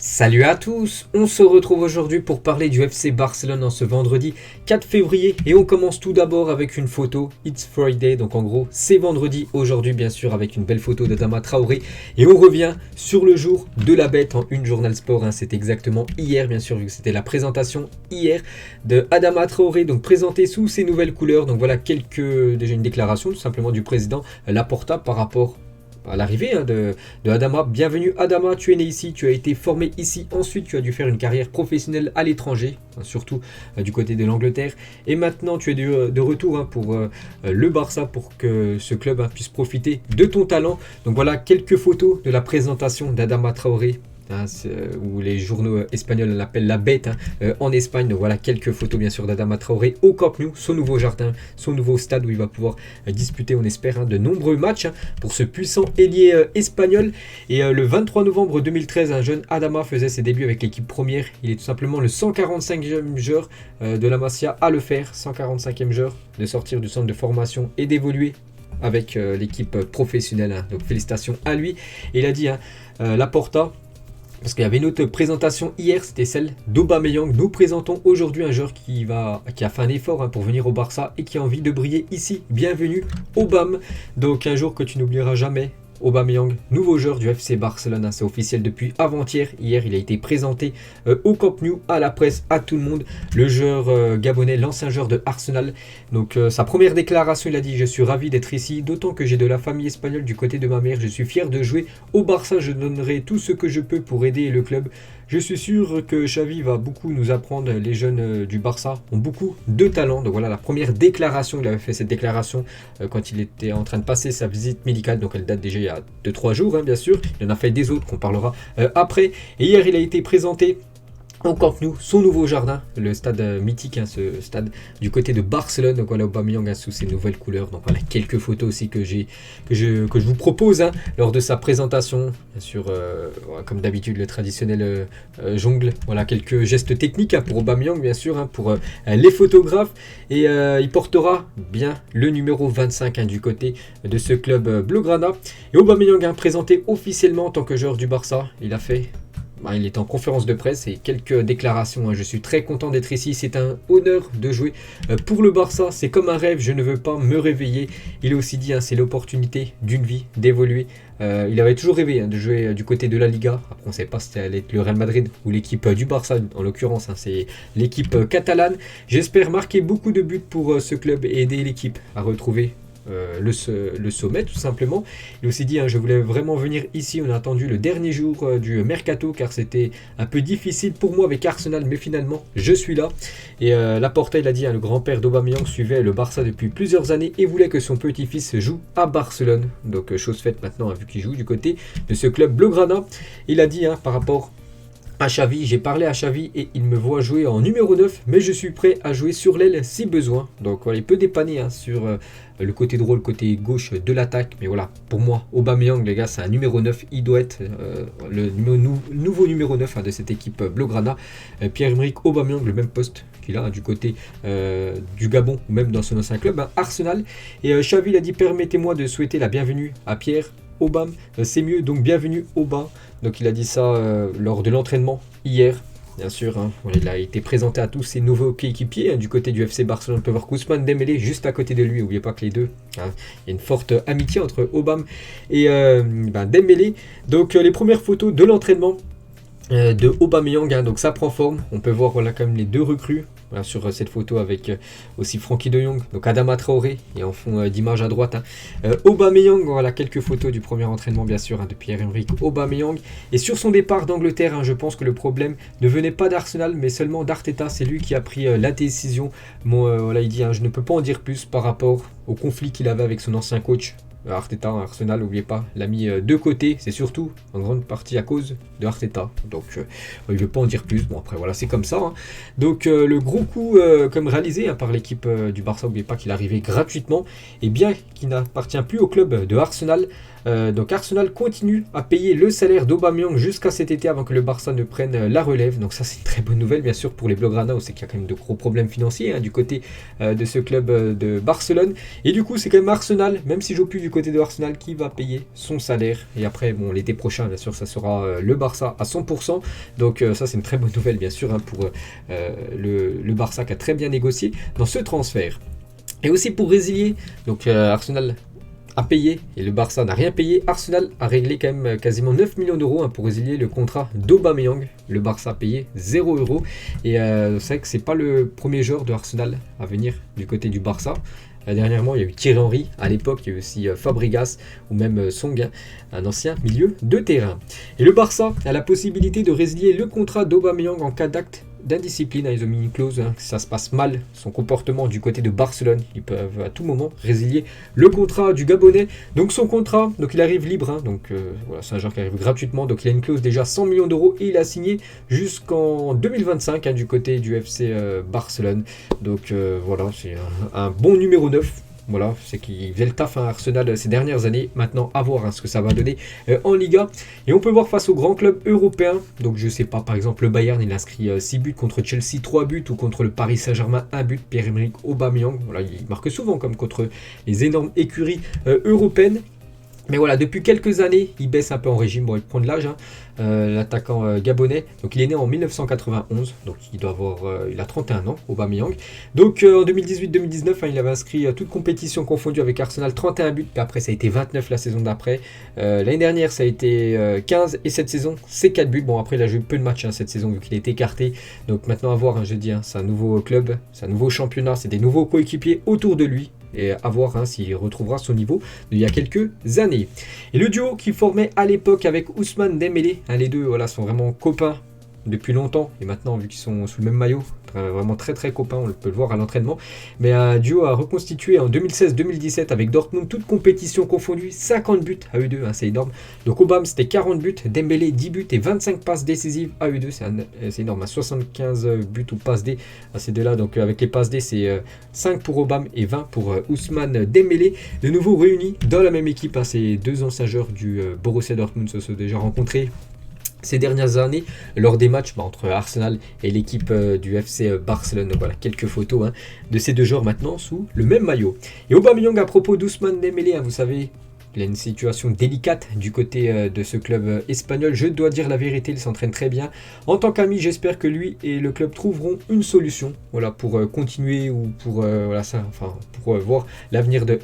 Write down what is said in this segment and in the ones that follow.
Salut à tous, on se retrouve aujourd'hui pour parler du FC Barcelone en ce vendredi 4 février et on commence tout d'abord avec une photo, It's Friday, donc en gros c'est vendredi aujourd'hui bien sûr avec une belle photo d'Adama Traoré et on revient sur le jour de la bête en une journal sport, c'est exactement hier bien sûr vu que c'était la présentation hier de Adama Traoré, donc présenté sous ses nouvelles couleurs, donc voilà déjà une déclaration tout simplement du président Laporta par rapport à l'arrivée de Adama. Bienvenue Adama, tu es né ici, tu as été formé ici, ensuite tu as dû faire une carrière professionnelle à l'étranger, surtout du côté de l'Angleterre, et maintenant tu es de retour pour le Barça pour que ce club puisse profiter de ton talent. Donc voilà quelques photos de la présentation d'Adama Traoré, où les journaux espagnols l'appellent la bête en Espagne. Donc voilà quelques photos bien sûr d'Adama Traoré au Camp Nou, son nouveau jardin, son nouveau stade où il va pouvoir disputer, on espère, de nombreux matchs pour ce puissant ailier espagnol. Et le 23 novembre 2013, un jeune Adama faisait ses débuts avec l'équipe première. Il est tout simplement le 145e joueur de la Masia à le faire, 145e joueur de sortir du centre de formation et d'évoluer avec l'équipe professionnelle. Donc félicitations à lui. Et il a dit Laporta, parce qu'il y avait une autre présentation hier, c'était celle d'Aubameyang. Nous présentons aujourd'hui un joueur qui a fait un effort pour venir au Barça et qui a envie de briller ici. Bienvenue Aubame. Donc un jour que tu n'oublieras jamais. Aubameyang, nouveau joueur du FC Barcelone, c'est officiel depuis avant-hier. Hier, il a été présenté au Camp Nou, à la presse, à tout le monde. Le joueur gabonais, l'ancien joueur de Arsenal. Donc sa première déclaration, il a dit « Je suis ravi d'être ici, d'autant que j'ai de la famille espagnole du côté de ma mère. Je suis fier de jouer au Barça, je donnerai tout ce que je peux pour aider le club. Je suis sûr que Xavi va beaucoup nous apprendre. Les jeunes du Barça ont beaucoup de talent. » Donc voilà la première déclaration. Il avait fait cette déclaration quand il était en train de passer sa visite médicale. Donc elle date déjà il y a 2-3 jours bien sûr. Il en a fait des autres qu'on parlera après. Et hier il a été présenté au Camp Nou, son nouveau jardin, le stade mythique, ce stade du côté de Barcelone. Donc voilà Aubameyang sous ses nouvelles couleurs. Donc voilà quelques photos aussi que je vous propose lors de sa présentation. Bien sûr, comme d'habitude, le traditionnel jongle. Voilà quelques gestes techniques pour Aubameyang, bien sûr, pour les photographes. Et il portera bien le numéro 25 du côté de ce club blaugrana. Et Aubameyang présenté officiellement en tant que joueur du Barça. Il est en conférence de presse et quelques déclarations. Je suis très content d'être ici. C'est un honneur de jouer pour le Barça. C'est comme un rêve. Je ne veux pas me réveiller. Il a aussi dit c'est l'opportunité d'une vie d'évoluer. Il avait toujours rêvé de jouer du côté de la Liga. Après, on ne savait pas si c'était le Real Madrid ou l'équipe du Barça. En l'occurrence, c'est l'équipe catalane. J'espère marquer beaucoup de buts pour ce club et aider l'équipe à retrouver le sommet tout simplement. Il a aussi dit je voulais vraiment venir ici. On a attendu le dernier jour du mercato car c'était un peu difficile pour moi avec Arsenal, mais finalement je suis là. Et Laporta, il a dit le grand-père d'Aubameyang suivait le Barça depuis plusieurs années et voulait que son petit-fils joue à Barcelone. Donc chose faite maintenant vu qu'il joue du côté de ce club blaugrana. Il a dit par rapport à Xavi, j'ai parlé à Xavi et il me voit jouer en numéro 9, mais je suis prêt à jouer sur l'aile si besoin. Donc voilà, il peut dépanner sur le côté droit, le côté gauche de l'attaque. Mais voilà, pour moi, Aubameyang, les gars, c'est un numéro 9. Il doit être le nouveau numéro 9 de cette équipe blaugrana. Pierre-Emerick Aubameyang, le même poste qu'il a du côté du Gabon, ou même dans son ancien club, Arsenal. Et Xavi, il a dit, permettez-moi de souhaiter la bienvenue à Pierre. Aubame, c'est mieux, donc bienvenue Aubin. Donc il a dit ça lors de l'entraînement hier. Bien sûr, il a été présenté à tous ses nouveaux coéquipiers du côté du FC Barcelone. On peut voir Ousmane Dembélé juste à côté de lui. N'oubliez pas que les deux, il y a une forte amitié entre Aubame et Dembélé. Donc les premières photos de l'entraînement de Aubameyang, donc ça prend forme. On peut voir quand même les deux recrues. Voilà, sur cette photo avec aussi Frenkie de Jong, donc Adama Traoré et en fond d'image à droite Aubameyang. Voilà quelques photos du premier entraînement bien sûr de Pierre-Emerick Aubameyang. Et sur son départ d'Angleterre, je pense que le problème ne venait pas d'Arsenal mais seulement d'Arteta. C'est lui qui a pris la décision. Il dit je ne peux pas en dire plus par rapport au conflit qu'il avait avec son ancien coach. Arteta, Arsenal, n'oubliez pas, l'a mis de côté, c'est surtout en grande partie à cause de Arteta. Donc il ne veut pas en dire plus, bon après voilà, c'est comme ça. Donc le gros coup comme réalisé par l'équipe du Barça, n'oubliez pas qu'il est arrivé gratuitement, et bien qu'il n'appartient plus au club de Arsenal, Donc Arsenal continue à payer le salaire d'Aubameyang jusqu'à cet été avant que le Barça ne prenne la relève. Donc ça c'est une très bonne nouvelle bien sûr pour les Blaugrana. On sait qu'il y a quand même de gros problèmes financiers du côté de ce club de Barcelone. Et du coup c'est quand même Arsenal, même si je joue plus du côté de Arsenal, qui va payer son salaire. Et après bon, l'été prochain bien sûr ça sera le Barça à 100%. Donc ça c'est une très bonne nouvelle bien sûr pour le Barça qui a très bien négocié dans ce transfert. Et aussi pour résilier, donc Arsenal a payé et le Barça n'a rien payé. Arsenal a réglé quand même quasiment 9 millions d'euros pour résilier le contrat d'Aubameyang. Le Barça a payé 0 euros. Et c'est vrai que c'est pas le premier joueur de Arsenal à venir du côté du Barça. Dernièrement, il y a eu Thierry Henry à l'époque, il y a eu aussi Fabregas ou même Song, un ancien milieu de terrain. Et le Barça a la possibilité de résilier le contrat d'Aubameyang en cas d'acte d'indiscipline. Ils ont mis une clause, si ça se passe mal, son comportement du côté de Barcelone, ils peuvent à tout moment résilier le contrat du Gabonais. Donc son contrat, donc il arrive libre, donc voilà, c'est un joueur qui arrive gratuitement, donc il a une clause déjà 100 millions d'euros et il a signé jusqu'en 2025 du côté du FC Barcelone. Donc voilà, c'est un bon numéro 9. Voilà, c'est qu'il faisait le taf à Arsenal ces dernières années. Maintenant, à voir ce que ça va donner en Liga. Et on peut voir face aux grands clubs européens. Donc, je sais pas, par exemple, le Bayern, il inscrit 6 buts contre Chelsea, 3 buts. Ou contre le Paris Saint-Germain, 1 but. Pierre-Emerick Aubameyang. Voilà, il marque souvent comme contre les énormes écuries européennes. Mais voilà, depuis quelques années, il baisse un peu en régime. Bon, il prend de l'âge, l'attaquant gabonais. Donc, il est né en 1991. Donc, il a 31 ans, Aubameyang. Donc, en 2018-2019, il avait inscrit toute compétition confondue avec Arsenal 31 buts. Puis après, ça a été 29 la saison d'après. L'année dernière, ça a été 15. Et cette saison, c'est 4 buts. Bon, après, il a joué peu de matchs cette saison vu qu'il a été écarté. Donc, maintenant, à voir, je dis, c'est un nouveau club, c'est un nouveau championnat, c'est des nouveaux coéquipiers autour de lui. Et à voir s'il retrouvera son niveau d'il y a quelques années. Et le duo qu'il formait à l'époque avec Ousmane Dembélé, les deux sont vraiment copains depuis longtemps. Et maintenant, vu qu'ils sont sous le même maillot, vraiment très très copains, on peut le voir à l'entraînement. Mais un duo a reconstitué en 2016-2017 avec Dortmund, toute compétition confondue, 50 buts à eux deux, c'est énorme. Donc Aubame c'était 40 buts, Dembélé 10 buts et 25 passes décisives à eux deux, c'est énorme, 75 buts ou passes D à ces deux-là. Donc avec les passes D, c'est 5 pour Aubame et 20 pour Ousmane Dembélé. De nouveau réunis dans la même équipe, ces deux anciens joueurs du Borussia Dortmund se sont déjà rencontrés ces dernières années lors des matchs entre Arsenal et l'équipe du FC Barcelone. Donc voilà, quelques photos de ces deux joueurs maintenant sous le même maillot. Et Aubameyang, à propos d'Ousmane Dembélé, vous savez, il a une situation délicate du côté de ce club espagnol. Je dois dire la vérité, il s'entraîne très bien. En tant qu'ami, j'espère que lui et le club trouveront une solution pour continuer ou pour voir l'avenir de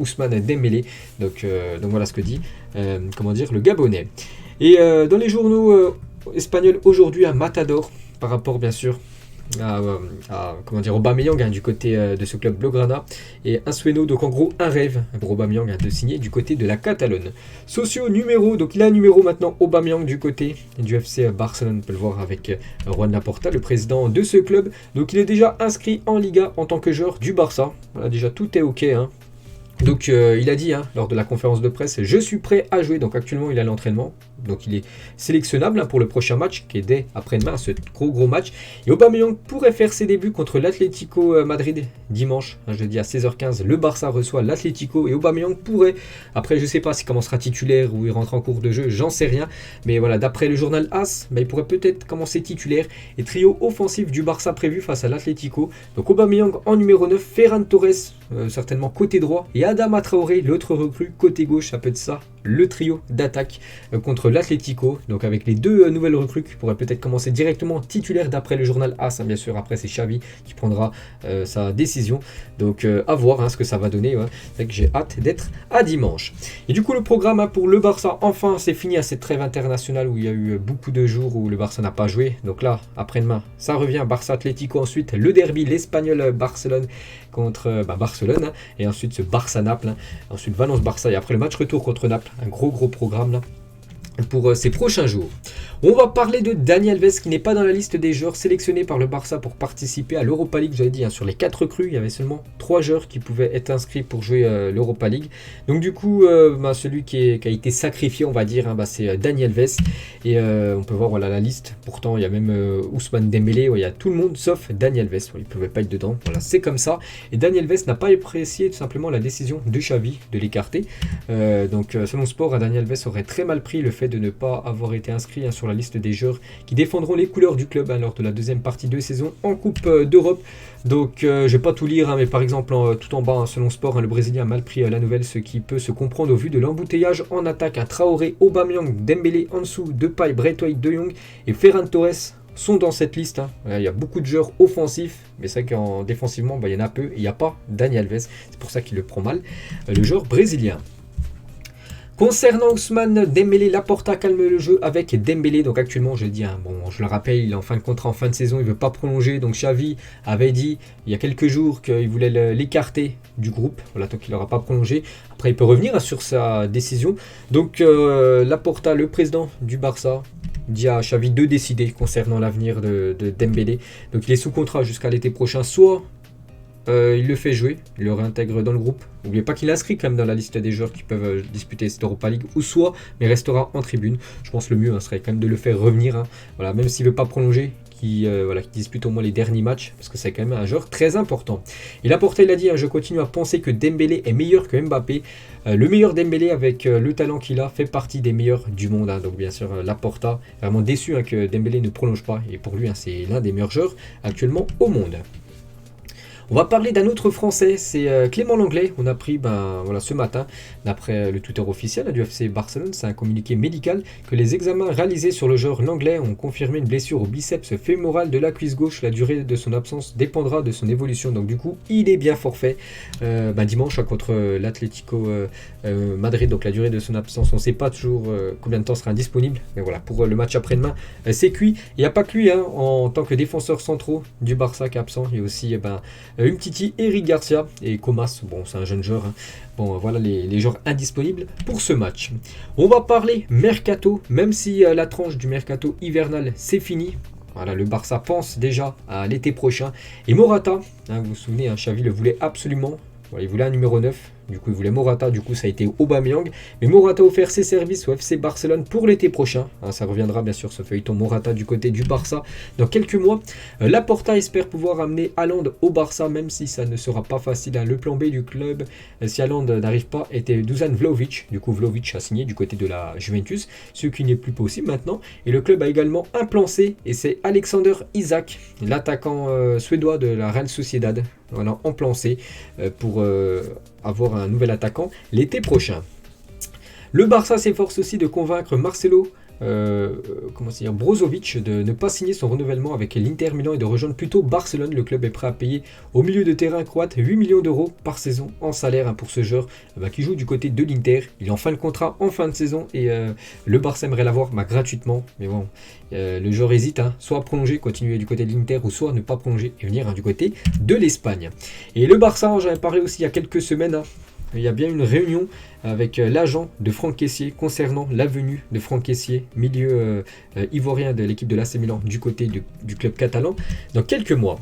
Ousmane Dembélé. Donc voilà ce que dit le Gabonais. Et dans les journaux espagnols aujourd'hui, un Matador par rapport bien sûr à Aubameyang du côté de ce club Blaugrana, et un sueno, donc en gros un rêve pour Aubameyang de signer du côté de la Catalogne. Socio numéro, donc il a un numéro maintenant Aubameyang du côté du FC Barcelone, on peut le voir avec Juan Laporta, le président de ce club. Donc il est déjà inscrit en Liga en tant que joueur du Barça. Voilà, déjà tout est ok. Donc il a dit lors de la conférence de presse, je suis prêt à jouer. Donc actuellement il est à l'entraînement, donc il est sélectionnable pour le prochain match qui est dès après-demain, ce gros match. Et Aubameyang pourrait faire ses débuts contre l'Atlético Madrid dimanche, jeudi à 16h15. Le Barça reçoit l'Atlético et Aubameyang pourrait, après je sais pas s'il commencera titulaire ou il rentre en cours de jeu, j'en sais rien, mais voilà, d'après le journal AS, il pourrait peut-être commencer titulaire. Et trio offensif du Barça prévu face à l'Atlético, donc Aubameyang en numéro 9, Ferran Torres certainement côté droit et Adama Traoré, l'autre recrue côté gauche. Ça peut être ça, le trio d'attaque contre l'Atlético. Donc avec les deux nouvelles recrues qui pourraient peut-être commencer directement titulaire d'après le journal AS. Bien sûr, après c'est Xavi qui prendra sa décision. Donc à voir ce que ça va donner. C'est que j'ai hâte d'être à dimanche. Et du coup le programme pour le Barça, enfin c'est fini à cette trêve internationale où il y a eu beaucoup de jours où le Barça n'a pas joué. Donc là, après-demain, ça revient Barça-Atlético. Ensuite le derby, l'Espagnol Barcelone contre Barcelone, et ensuite ce Barça-Naples, ensuite Valence-Barça, et après le match retour contre Naples, un gros programme là pour ces prochains jours. On va parler de Dani Alves qui n'est pas dans la liste des joueurs sélectionnés par le Barça pour participer à l'Europa League. J'avais dit, sur les 4 recrues, il y avait seulement 3 joueurs qui pouvaient être inscrits pour jouer l'Europa League. Donc du coup, celui qui a été sacrifié, on va dire, c'est Dani Alves. Et on peut voir la liste. Pourtant, il y a même Ousmane Dembélé, il y a tout le monde sauf Dani Alves. Il ne pouvait pas être dedans. Voilà, c'est comme ça. Et Dani Alves n'a pas apprécié tout simplement la décision de Xavi de l'écarter. Donc selon Sport, Dani Alves aurait très mal pris le fait de ne pas avoir été inscrit sur la liste des joueurs qui défendront les couleurs du club lors de la deuxième partie de saison en Coupe d'Europe. Donc je vais pas tout lire, mais par exemple tout en bas, selon Sport, le Brésilien a mal pris la nouvelle, ce qui peut se comprendre au vu de l'embouteillage en attaque. Traoré, Aubameyang, Dembélé, Ansu, Depay, Braithwaite, De Jong et Ferran Torres sont dans cette liste. Il y a beaucoup de joueurs offensifs, mais c'est vrai qu'en défensivement, il y en a peu. Et il n'y a pas Dani Alves, c'est pour ça qu'il le prend mal, le joueur brésilien. Concernant Ousmane Dembélé, Laporta calme le jeu avec Dembélé. Donc actuellement, je dis, je le rappelle, il est en fin de contrat, en fin de saison, il ne veut pas prolonger. Donc Xavi avait dit il y a quelques jours qu'il voulait l'écarter du groupe. Voilà, donc il n'aura pas prolongé. Après, il peut revenir sur sa décision. Donc Laporta, le président du Barça, dit à Xavi de décider concernant l'avenir de Dembélé. Donc il est sous contrat jusqu'à l'été prochain. Soit il le fait jouer, il le réintègre dans le groupe. N'oubliez pas qu'il est inscrit quand même dans la liste des joueurs qui peuvent disputer cette Europa League, ou soit, mais restera en tribune. Je pense que le mieux serait quand même de le faire revenir. Voilà, même s'il ne veut pas prolonger, qui dispute au moins les derniers matchs, parce que c'est quand même un joueur très important. Et Laporta, il a dit, je continue à penser que Dembélé est meilleur que Mbappé. Le meilleur Dembélé, avec le talent qu'il a, fait partie des meilleurs du monde. Donc bien sûr, Laporta, vraiment déçu que Dembélé ne prolonge pas. Et pour lui, c'est l'un des meilleurs joueurs actuellement au monde. On va parler d'un autre Français, c'est Clément Lenglet. On a appris ce matin, d'après le Twitter officiel du FC Barcelone, c'est un communiqué médical, que les examens réalisés sur le joueur Lenglet ont confirmé une blessure au biceps fémoral de la cuisse gauche. La durée de son absence dépendra de son évolution. Donc du coup, il est bien forfait dimanche contre l'Atlético Madrid. Donc la durée de son absence, on ne sait pas toujours combien de temps sera indisponible. Mais voilà, pour le match après-demain, c'est cuit. Il n'y a pas que lui en tant que défenseur centraux du Barça qui est absent. Il y a aussi Umtiti, Eric Garcia et Comas, c'est un jeune joueur. Voilà les joueurs indisponibles pour ce match. On va parler mercato, même si la tranche du mercato hivernal c'est fini. Voilà, le Barça pense déjà à l'été prochain. Et Morata, vous vous souvenez, Xavi le voulait absolument. Voilà, il voulait un numéro 9. Du coup, il voulait Morata, du coup, ça a été Aubameyang. Mais Morata a offert ses services au FC Barcelone pour l'été prochain. Ça reviendra bien sûr, ce feuilleton Morata du côté du Barça dans quelques mois. Laporta espère pouvoir amener Haaland au Barça, même si ça ne sera pas facile. Le plan B du club, si Haaland n'arrive pas, était Dusan Vlahovic. Du coup, Vlahovic a signé du côté de la Juventus, ce qui n'est plus possible maintenant. Et le club a également un plan C, et c'est Alexander Isak, l'attaquant suédois de la Real Sociedad. Voilà, en plan C pour avoir un nouvel attaquant l'été prochain. Le Barça s'efforce aussi de convaincre Marcelo Brozovic de ne pas signer son renouvellement avec l'Inter Milan et de rejoindre plutôt Barcelone. Le club est prêt à payer au milieu de terrain croate 8 millions d'euros par saison en salaire pour ce joueur qui joue du côté de l'Inter. Il est en fin de contrat en fin de saison et le Barça aimerait l'avoir gratuitement. Mais bon, le joueur hésite, soit à prolonger, continuer du côté de l'Inter, ou soit ne pas prolonger et venir du côté de l'Espagne. Et le Barça, j'en avais parlé aussi il y a quelques semaines. Il y a bien une réunion avec l'agent de Franck Kessié concernant la venue de Franck Kessié, milieu ivoirien de l'équipe de l'AC Milan du côté du club catalan, dans quelques mois.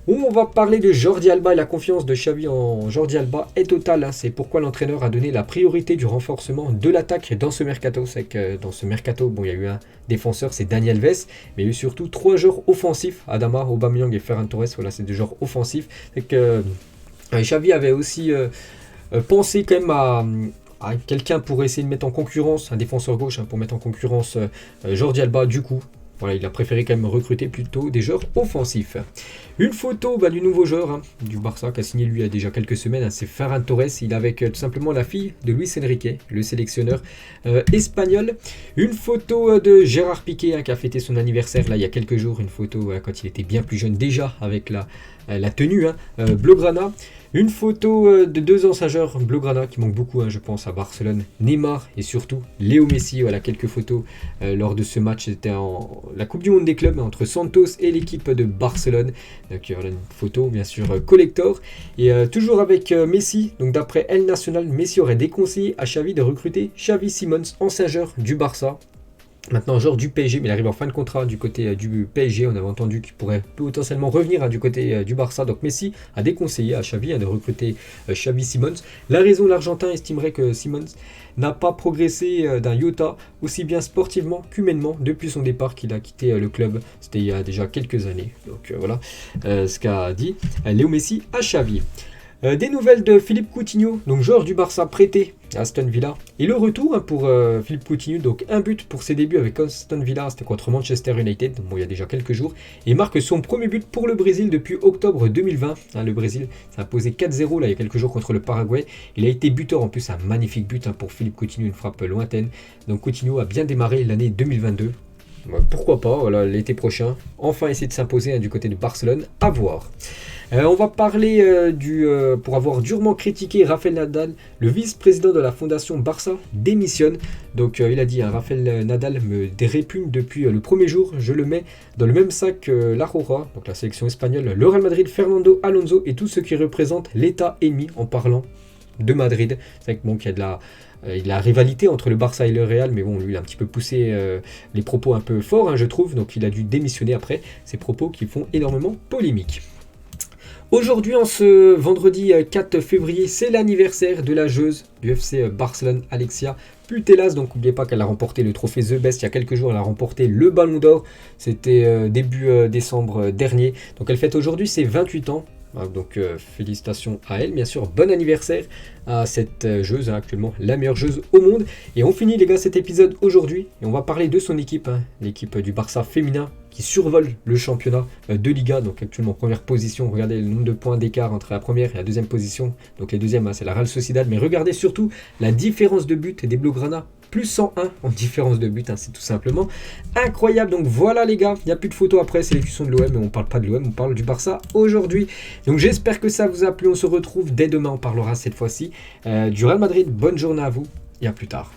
On va parler de Jordi Alba et la confiance de Xavi en Jordi Alba est totale. C'est pourquoi l'entraîneur a donné la priorité du renforcement de l'attaque dans ce mercato. C'est que dans ce mercato, il y a eu un défenseur, c'est Dani Alves, mais il y a eu surtout 3 joueurs offensifs, Adama, Aubameyang et Ferran Torres. Voilà, c'est des joueurs offensifs. C'est que Xavi avait aussi pensé quand même à quelqu'un pour essayer de mettre en concurrence, un défenseur gauche pour mettre en concurrence Jordi Alba. Du coup, voilà, il a préféré quand même recruter plutôt des joueurs offensifs. Une photo du nouveau joueur du Barça qui a signé lui il y a déjà quelques semaines, c'est Ferran Torres. Il est avec tout simplement la fille de Luis Enrique, le sélectionneur espagnol. Une photo de Gérard Piqué qui a fêté son anniversaire il y a quelques jours. Une photo quand il était bien plus jeune déjà avec la tenue Blaugrana. Une photo de 2 anciens joueurs Blaugrana qui manquent beaucoup, je pense, à Barcelone. Neymar et surtout Léo Messi. Voilà, quelques photos lors de ce match. C'était la Coupe du Monde des clubs entre Santos et l'équipe de Barcelone. Donc voilà une photo bien sûr collector. Et toujours avec Messi. Donc d'après El Nacional, Messi aurait déconseillé à Xavi de recruter Xavi Simons, ancien joueur du Barça. Maintenant, genre du PSG, mais il arrive en fin de contrat du côté du PSG. On avait entendu qu'il pourrait potentiellement revenir du côté du Barça. Donc Messi a déconseillé à Xavi de recruter Xavi Simons. La raison, l'Argentin estimerait que Simons n'a pas progressé d'un iota, aussi bien sportivement qu'humainement, depuis son départ qu'il a quitté le club. C'était il y a déjà quelques années. Donc voilà ce qu'a dit Léo Messi à Xavi. Des nouvelles de Philippe Coutinho, donc joueur du Barça prêté à Aston Villa. Et le retour pour Philippe Coutinho, donc un but pour ses débuts avec Aston Villa, c'était contre Manchester United, bon, il y a déjà quelques jours. Et marque son premier but pour le Brésil depuis octobre 2020. Le Brésil s'est imposé 4-0 là, il y a quelques jours contre le Paraguay. Il a été buteur en plus, un magnifique but pour Philippe Coutinho, une frappe lointaine. Donc Coutinho a bien démarré l'année 2022. Pourquoi pas, voilà, l'été prochain, enfin essayer de s'imposer du côté de Barcelone, à voir. On va parler pour avoir durement critiqué Rafael Nadal, le vice-président de la fondation Barça démissionne. Donc il a dit, Rafael Nadal me répugne depuis le premier jour, je le mets dans le même sac que l'Aurora, donc la sélection espagnole, le Real Madrid, Fernando Alonso et tout ce qui représente l'état ennemi en parlant de Madrid. C'est vrai que bon, qu'il y a de la rivalité entre le Barça et le Real, mais bon, lui il a un petit peu poussé les propos un peu forts, je trouve, donc il a dû démissionner après ces propos qui font énormément polémique. Aujourd'hui, en ce vendredi 4 février, c'est l'anniversaire de la joueuse du FC Barcelone, Alexia Putellas. Donc n'oubliez pas qu'elle a remporté le trophée The Best il y a quelques jours, elle a remporté le Ballon d'Or, c'était début décembre dernier. Donc elle fête aujourd'hui ses 28 ans. Donc félicitations à elle, bien sûr, bon anniversaire à cette joueuse, actuellement la meilleure joueuse au monde. Et on finit les gars cet épisode aujourd'hui et on va parler de son équipe, l'équipe du Barça féminin qui survole le championnat de Liga, donc actuellement première position. Regardez le nombre de points d'écart entre la première et la deuxième position, donc les deuxièmes c'est la Real Sociedad, mais regardez surtout la différence de but des Blaugrana, plus 101 en différence de but, c'est tout simplement incroyable. Donc voilà les gars, il n'y a plus de photos après sélection de l'OM, mais on ne parle pas de l'OM, on parle du Barça aujourd'hui. Donc j'espère que ça vous a plu, on se retrouve dès demain, on parlera cette fois-ci du Real Madrid. Bonne journée à vous et à plus tard.